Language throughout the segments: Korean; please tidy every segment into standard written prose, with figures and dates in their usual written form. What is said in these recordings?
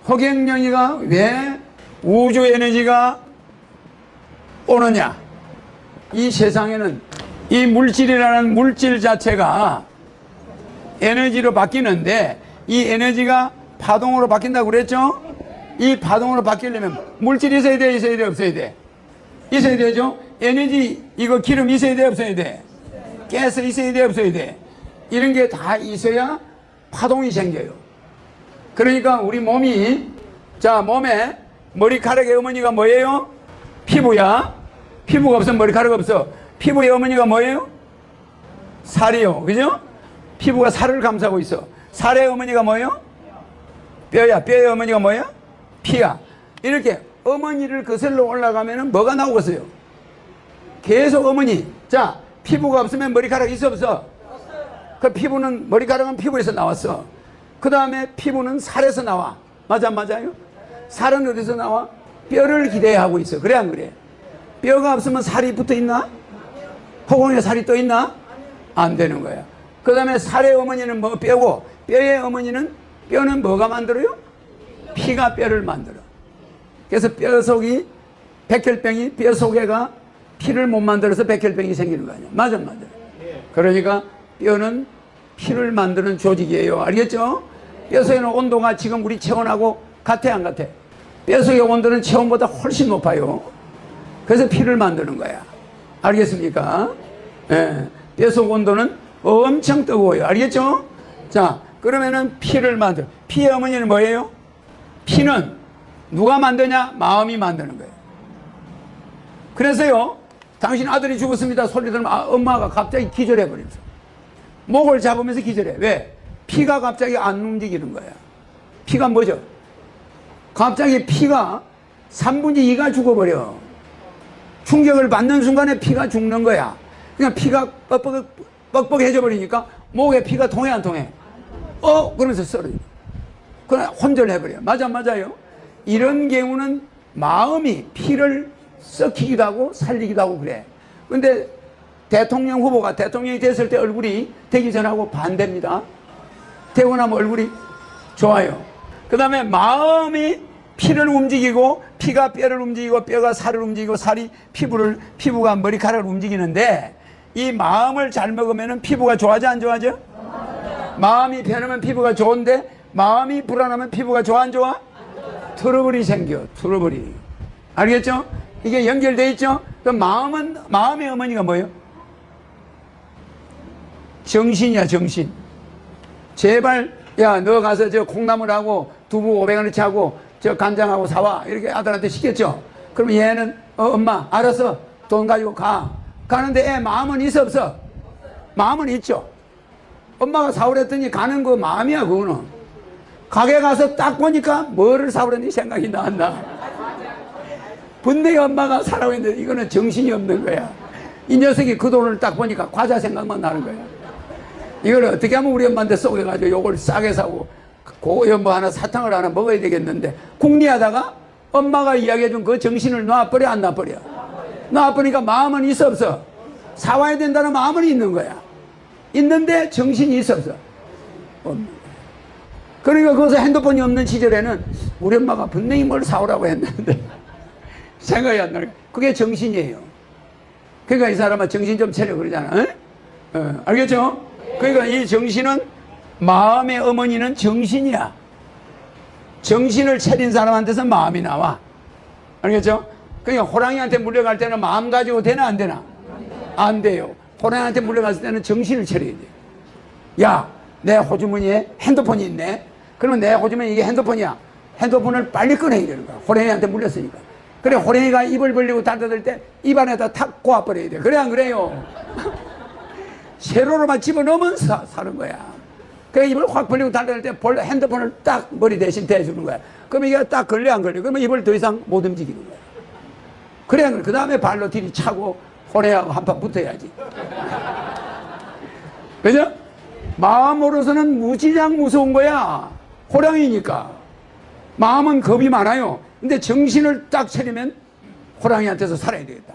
허경영이가 왜 우주 에너지가 오느냐? 이 세상에는 이 물질이라는 물질 자체가 에너지로 바뀌는데 이 에너지가 파동으로 바뀐다고 그랬죠? 이 파동으로 바뀌려면 물질이 있어야 돼, 있어야 돼, 없어야 돼? 있어야 되죠? 에너지, 이거 기름 있어야 돼, 없어야 돼? 가스 있어야 돼, 없어야 돼? 이런 게 다 있어야 파동이 생겨요. 그러니까 우리 몸이, 자, 몸에 머리카락의 어머니가 뭐예요? 피부야. 피부가 없으면 머리카락 없어. 피부의 어머니가 뭐예요? 살이요. 그죠? 피부가 살을 감싸고 있어. 살의 어머니가 뭐예요? 뼈야. 뼈의 어머니가 뭐예요? 피야. 이렇게 어머니를 거슬러 올라가면 뭐가 나오겠어요? 계속 어머니. 자, 피부가 없으면 머리카락 있어, 없어? 그 피부는, 머리카락은 피부에서 나왔어. 그 다음에 피부는 살에서 나와. 맞아, 안 맞아요? 살은 어디서 나와? 뼈를 기대하고 있어. 그래, 안 그래? 뼈가 없으면 살이 붙어 있나? 허공에 살이 떠 있나? 안 되는 거야. 그 다음에 살의 어머니는 뭐 뼈고, 뼈의 어머니는, 뼈는 뭐가 만들어요? 피가 뼈를 만들어. 그래서 뼈 속이, 백혈병이, 뼈 속에가 피를 못 만들어서 백혈병이 생기는 거 아니야. 맞아, 맞아. 그러니까 뼈는 피를 만드는 조직이에요. 알겠죠? 뼈 속에는 온도가 지금 우리 체온하고 같아, 안 같아? 뼈 속의 온도는 체온보다 훨씬 높아요. 그래서 피를 만드는 거야. 알겠습니까? 예. 뼈 속 온도는 엄청 뜨거워요. 알겠죠? 자, 그러면은 피를 만들어. 피의 어머니는 뭐예요? 피는 누가 만드냐? 마음이 만드는 거예요. 그래서요, 당신 아들이 죽었습니다 소리 들으면 엄마가 갑자기 기절해버리면서 목을 잡으면서 기절해. 왜? 피가 갑자기 안 움직이는 거야. 피가 뭐죠? 갑자기 피가 3분의 2가 죽어버려. 충격을 받는 순간에 피가 죽는 거야. 그냥 피가 뻑뻑해져 버리니까 목에 피가 통해, 안 통해? 그러면서 쓰러져. 그냥 혼절해버려. 맞아, 맞아요? 이런 경우는 마음이 피를 썩히기도 하고 살리기도 하고 그래. 근데 대통령 후보가 대통령이 됐을 때 얼굴이 되기 전하고 반대입니다. 되고 나면 얼굴이 좋아요. 그 다음에 마음이 피를 움직이고, 피가 뼈를 움직이고, 뼈가 살을 움직이고, 살이 피부가 머리카락을 움직이는데, 이 마음을 잘 먹으면 피부가 좋아져, 안 좋아져? 마음이 편하면 피부가 좋은데, 마음이 불안하면 피부가 좋아, 안 좋아? 트러블이 생겨. 트러블이. 알겠죠? 이게 연결되어 있죠? 그 마음의 어머니가 뭐예요? 정신이야, 정신. 제발, 야, 너 가서 저 콩나물하고 두부 500원어치 하고 저 간장하고 사와. 이렇게 아들한테 시켰죠? 그럼 얘는, 엄마, 알았어. 돈 가지고 가. 가는데 애 마음은 있어, 없어? 마음은 있죠? 엄마가 사오랬더니 가는 거 마음이야, 그거는. 가게 가서 딱 보니까 뭐를 사오랬는지 생각이 나, 안 나? 분명히 엄마가 사라고 했는데 이거는 정신이 없는 거야. 이 녀석이 그 돈을 딱 보니까 과자 생각만 나는 거야. 이걸 어떻게 하면 우리 엄마한테 쏘개가지고 요걸 싸게 사고 고연 뭐 하나 사탕을 하나 먹어야 되겠는데, 궁리하다가 엄마가 이야기해준 그 정신을 놔버려, 안 놔버려? 놔버리니까 마음은 있어, 없어? 사와야 된다는 마음은 있는 거야. 있는데 정신이 있어, 없어? 없는 거야. 그러니까 거기서 핸드폰이 없는 시절에는 우리 엄마가 분명히 뭘 사오라고 했는데 생각이 안 나요. 그게 정신이에요. 그러니까 이 사람은 정신 좀 차려 그러잖아. 알겠죠? 그러니까 이 정신은, 마음의 어머니는 정신이야. 정신을 차린 사람한테서 마음이 나와. 알겠죠? 그러니까 호랑이한테 물려갈 때는 마음 가지고 되나, 안 되나? 안 돼요. 호랑이한테 물려갔을 때는 정신을 차려야 돼. 야, 내 호주머니에 핸드폰이 있네. 그러면 내 호주머니 이게 핸드폰이야. 핸드폰을 빨리 꺼내 이러는 거야. 호랑이한테 물렸으니까. 그래, 호랑이가 입을 벌리고 닫아들 때 입안에다 탁 고아버려야 돼. 그래, 안 그래요? 세로로만 집어넣으면 사는 거야. 그 입을 확 벌리고 닫아들 때 핸드폰을 딱 머리 대신 대주는 거야. 그럼 이게 딱 걸려, 안 걸려? 그러면 입을 더 이상 못 움직이는 거야. 그래, 안 그래? 그 다음에 발로 뒤리 차고 호랑이하고 한판 붙어야지. 그죠? 마음으로서는 무지장 무서운 거야. 호랑이니까. 마음은 겁이 많아요. 근데 정신을 딱 차리면 호랑이한테서 살아야 되겠다.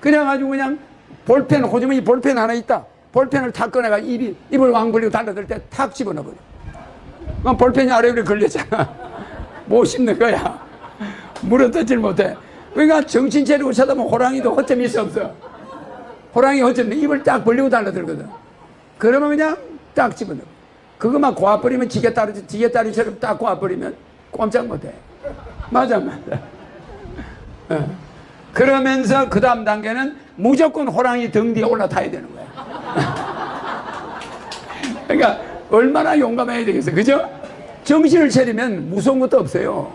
그래가지고 그냥 볼펜, 호주머니 볼펜 하나 있다. 볼펜을 탁 꺼내가 입을 왕 벌리고 달라들 때 탁 집어넣어버려. 그럼 볼펜이 아래 위에 걸렸잖아. 못 씹는 거야. 물어 뜯질 못해. 그러니까 정신 차리고 쳐다보면 호랑이도 허점이 있어 없어? 호랑이 허점 입을 딱 벌리고 달라들거든. 그러면 그냥 딱 집어넣어. 그것만 고아버리면 지게다리처럼 딱 고아버리면 꼼짝 못해. 맞아. 그러면서 그 다음 단계는 무조건 호랑이 등 뒤에 올라타야 되는 거야. 그러니까 얼마나 용감해야 되겠어. 그죠? 정신을 차리면 무서운 것도 없어요.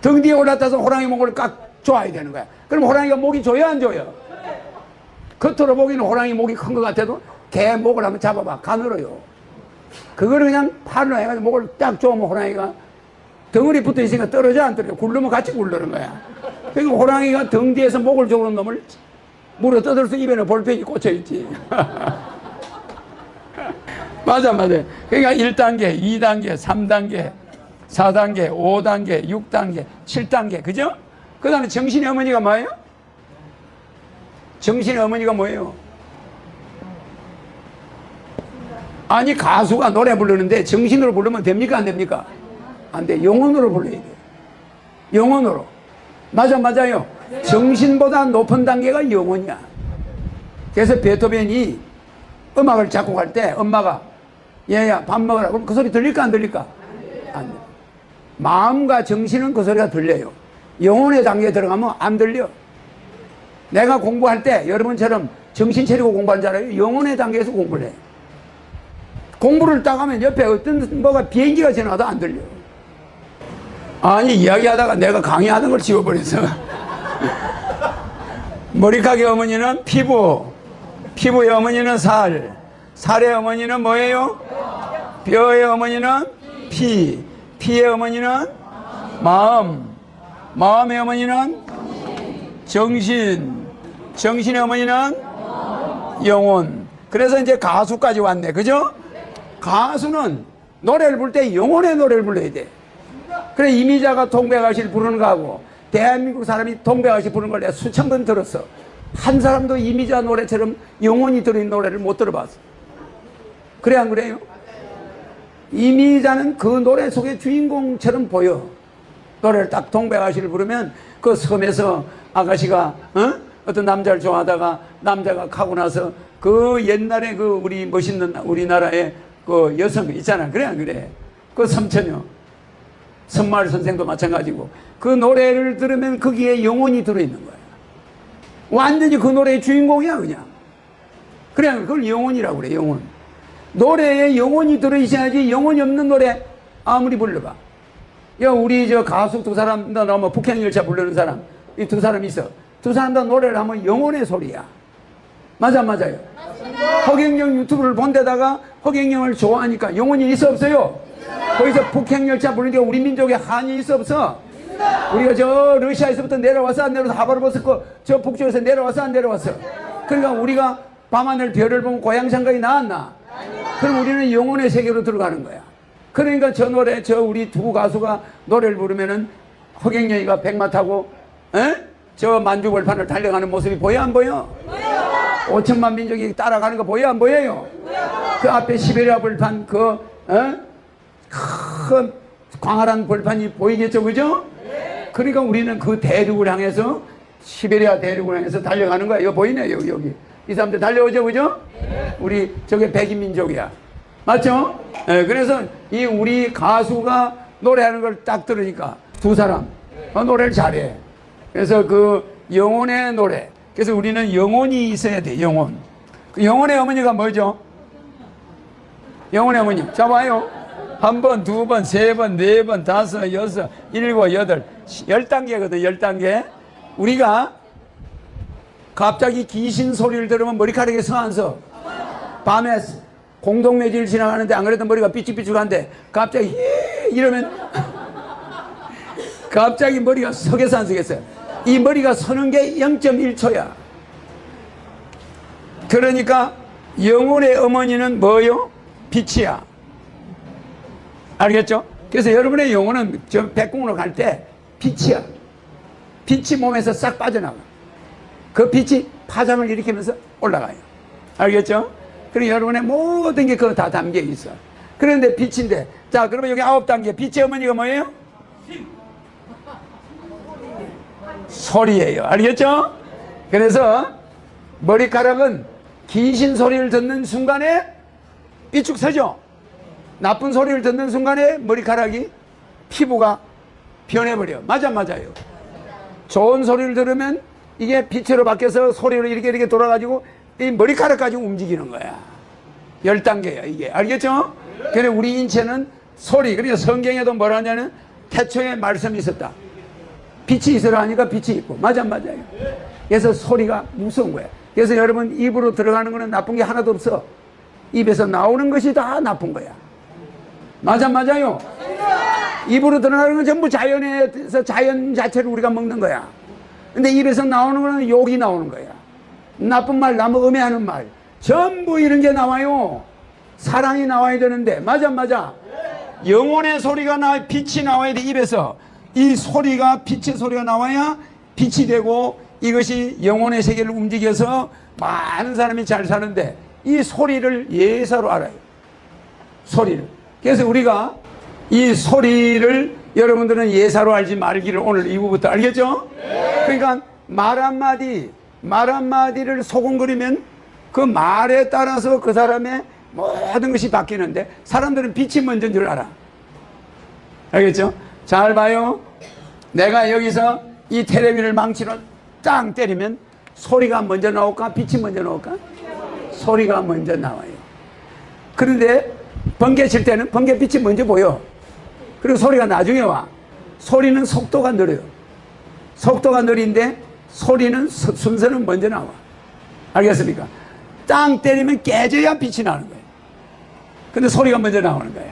등 뒤에 올라타서 호랑이 목을 꽉 조아야 되는 거야. 그럼 호랑이가 목이 조여 안 조여? 겉으로 보기는 호랑이 목이 큰 것 같아도 개 목을 한번 잡아봐. 가늘어요. 그거를 그냥 팔로 해가지고 목을 딱 조으면 호랑이가 덩어리 붙어 있으니까 떨어져 안 떨어져? 굴르면 같이 굴르는 거야. 그러니까 호랑이가 등 뒤에서 목을 조르는 놈을 물어 뜯어서 입에는 볼펜이 꽂혀있지. 맞아. 그러니까 1단계, 2단계, 3단계, 4단계, 5단계, 6단계, 7단계. 그죠? 그 다음에 정신의 어머니가 뭐예요? 정신의 어머니가 뭐예요? 아니, 가수가 노래 부르는데 정신으로 부르면 됩니까? 안 됩니까? 안 돼. 영혼으로 불러야 돼. 영혼으로. 맞아요. 정신보다 높은 단계가 영혼이야. 그래서 베토벤이 음악을 작곡할 때 엄마가 얘야 밥 먹으라. 그럼 그 소리 들릴까 안 들릴까? 안 돼. 마음과 정신은 그 소리가 들려요. 영혼의 단계에 들어가면 안 들려. 내가 공부할 때 여러분처럼 정신 차리고 공부하는 줄 알아요? 영혼의 단계에서 공부를 해. 공부를 딱 하면 옆에 어떤 뭐가 비행기가 지나가도 안 들려. 아니, 이야기하다가 내가 강의하는 걸 지워버렸어. 머리카락의 어머니는 피부, 피부의 어머니는 살, 살의 어머니는 뭐예요? 뼈의 어머니는 피, 피의 어머니는 마음, 마음의 어머니는 정신, 정신의 어머니는 영혼. 그래서 이제 가수까지 왔네. 그죠? 가수는 노래를 부를 때 영혼의 노래를 불러야 돼. 그래, 이미자가 동백아가씨를 부르는 거하고 대한민국 사람이 동백아가씨 부르는 걸 내가 수천 번 들었어. 한 사람도 이미자 노래처럼 영혼이 들어있는 노래를 못 들어봤어. 그래 안 그래요? 이미자는 그 노래 속의 주인공처럼 보여. 노래를 딱 동백아가씨를 부르면 그 섬에서 아가씨가 어떤 남자를 좋아하다가 남자가 가고 나서 그 옛날에 그 우리 멋있는 우리나라의 그 여성 있잖아. 그래 안 그래? 그 섬처녀 선마을 선생도 마찬가지고 그 노래를 들으면 거기에 영혼이 들어있는 거야. 완전히 그 노래의 주인공이야 그냥. 그래 그걸 영혼이라고 그래. 영혼. 노래에 영혼이 들어있어야지. 영혼이 없는 노래 아무리 불러봐. 야, 우리 저 가수 두 사람 다 나오면 북행열차 부르는 사람 이 두 사람 있어. 두 사람 다 노래를 하면 영혼의 소리야. 맞아요? 허경영 유튜브를 본 데다가 허경영을 좋아하니까 영혼이 있어 없어요? 거기서 북행열차 부르는 게 우리 민족의 한이 있어 없어? 우리가 저 러시아에서부터 내려와서 안 내려와서 하바르보스크 저 북쪽에서 내려와서 안 내려왔어? 그러니까 우리가 밤하늘 별을 보면 고향 생각이 나왔나? 그럼 우리는 영혼의 세계로 들어가는 거야. 그러니까 저 노래 저 우리 두 가수가 노래를 부르면은 허경영이가 백마 타고 저 만주벌판을 달려가는 모습이 보여 안 보여? 5천만 민족이 따라가는 거 보여 안 보여요? 그 앞에 시베리아 벌판 큰 광활한 벌판이 보이겠죠, 그죠? 그러니까 우리는 그 대륙을 향해서 시베리아 대륙을 향해서 달려가는 거야. 이거 보이네, 여기. 이 사람들 달려오죠, 그죠? 우리 저게 백인 민족이야. 맞죠? 그래서 이 우리 가수가 노래하는 걸 딱 들으니까 두 사람 노래를 잘해. 그래서 그 영혼의 노래. 그래서 우리는 영혼이 있어야 돼. 영혼. 그 영혼의 어머니가 뭐죠? 영혼의 어머니. 자 봐요. 한 번, 두 번, 세 번, 네 번, 다섯, 여섯, 일곱, 여덟, 10단계거든. 10단계. 우리가 갑자기 귀신 소리를 들으면 머리카락에 서 안 서? 밤에 공동묘지를 지나가는데 안 그래도 머리가 삐죽삐죽한데 갑자기 이러면 갑자기 머리가 서겠어 안 서겠어요? 이 머리가 서는 게 0.1초야. 그러니까 영혼의 어머니는 뭐요? 빛이야. 알겠죠? 그래서 여러분의 영혼은 저 백궁으로 갈 때 빛이야. 빛이 몸에서 싹 빠져나가. 그 빛이 파장을 일으키면서 올라가요. 알겠죠? 그리고 여러분의 모든 게 그거 다 담겨 있어. 그런데 빛인데, 자, 그러면 여기 9단계 빛의 어머니가 뭐예요? 소리예요. 알겠죠? 그래서 머리카락은 귀신 소리를 듣는 순간에 삐쭉 서죠. 나쁜 소리를 듣는 순간에 머리카락이 피부가 변해버려. 맞아요. 좋은 소리를 들으면 이게 빛으로 바뀌어서 소리로 이렇게 돌아가지고 이 머리카락까지 움직이는 거야. 10단계야 이게. 알겠죠? 그래 우리 인체는 소리. 그래서 성경에도 뭐라 하냐면 태초에 말씀이 있었다. 빛이 있으라 하니까 빛이 있고. 맞아요. 그래서 소리가 무서운 거야. 그래서 여러분 입으로 들어가는 거는 나쁜 게 하나도 없어. 입에서 나오는 것이 다 나쁜 거야. 맞아요. 입으로 들어가는 건 전부 자연에서 자연 자체를 우리가 먹는 거야. 근데 입에서 나오는 거는 욕이 나오는 거야. 나쁜 말, 남 음해하는 말. 전부 이런 게 나와요. 사랑이 나와야 되는데. 맞아. 영혼의 소리가 나와, 빛이 나와야 돼, 입에서. 이 소리가, 빛의 소리가 나와야 빛이 되고 이것이 영혼의 세계를 움직여서 많은 사람이 잘 사는데 이 소리를 예사로 알아요. 소리를. 그래서 우리가 이 소리를 여러분들은 예사로 알지 말기를 오늘 이후부터 알겠죠? 그러니까 말 한마디를 소곤거리면 그 말에 따라서 그 사람의 모든 것이 바뀌는데 사람들은 빛이 먼저인 줄 알아. 알겠죠? 잘 봐요. 내가 여기서 이 텔레비를 망치로 땅 때리면 소리가 먼저 나올까? 빛이 먼저 나올까? 소리가 먼저 나와요. 그런데 번개 칠 때는 번개빛이 먼저 보여. 그리고 소리가 나중에 와. 소리는 속도가 느려요. 속도가 느린데 소리는 순서는 먼저 나와. 알겠습니까? 땅 때리면 깨져야 빛이 나는 거예요. 근데 소리가 먼저 나오는 거예요.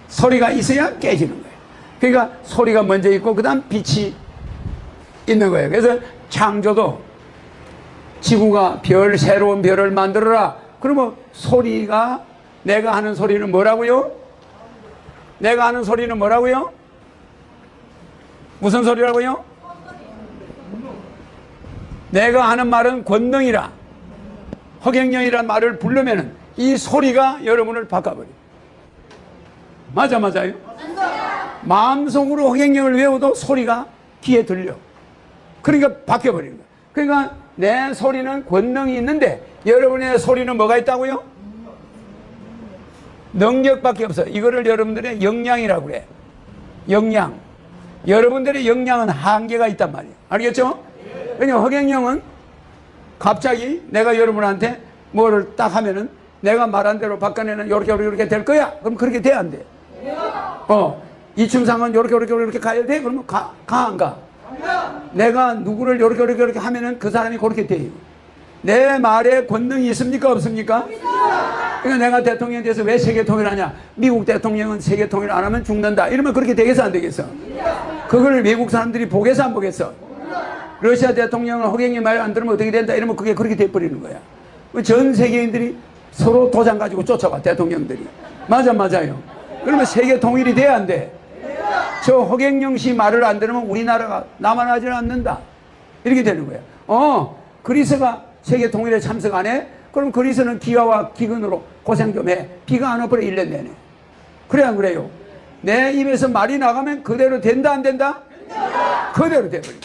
소리가 있어야 깨지는 거예요. 그러니까 소리가 먼저 있고 그 다음 빛이 있는 거예요. 그래서 창조도 지구가 새로운 별을 만들어라. 그러면 소리가, 내가 하는 소리는 뭐라고요? 내가 하는 소리는 뭐라고요? 무슨 소리라고요? 내가 하는 말은 권능이라, 허경영이라는 말을 부르면은 이 소리가 여러분을 바꿔버려요. 맞아요. 마음속으로 허경영을 외워도 소리가 귀에 들려. 그러니까 바뀌어버리는 거예요. 그러니까 내 소리는 권능이 있는데 여러분의 소리는 뭐가 있다고요? 능력밖에 없어. 이거를 여러분들의 역량이라고 그래. 역량. 여러분들의 역량은 한계가 있단 말이에요. 알겠죠? 그러니까 허경영은 갑자기 내가 여러분한테 뭐를 딱 하면은 내가 말한 대로 바꿔내는 요렇게 될 거야. 그럼 그렇게 돼, 안 돼? 이충상은 요렇게 가야 돼? 그러면 안 가? 내가 누구를 요렇게 하면은 그 사람이 그렇게 돼요. 내 말에 권능이 있습니까? 없습니까? 그러니까 내가 대통령에 대해서 왜 세계 통일하냐? 미국 대통령은 세계 통일 안 하면 죽는다. 이러면 그렇게 되겠어, 안 되겠어? 그걸 외국 사람들이 보겠어, 안 보겠어? 러시아 대통령은 허경영 말 안 들으면 어떻게 된다. 이러면 그게 그렇게 돼버리는 거야. 전 세계인들이 서로 도장 가지고 쫓아와, 대통령들이. 맞아요. 그러면 세계 통일이 돼야 안 돼? 저 허경영 씨 말을 안 들으면 우리나라가 남아나지는 않는다. 이렇게 되는 거야. 그리스가 세계 통일에 참석 안 해? 그럼 그리스는 기아와 기근으로 고생 좀 해. 비가 안 와버려 1년 내내. 그래 안 그래요? 내 입에서 말이 나가면 그대로 된다 안 된다? 그대로 돼버려.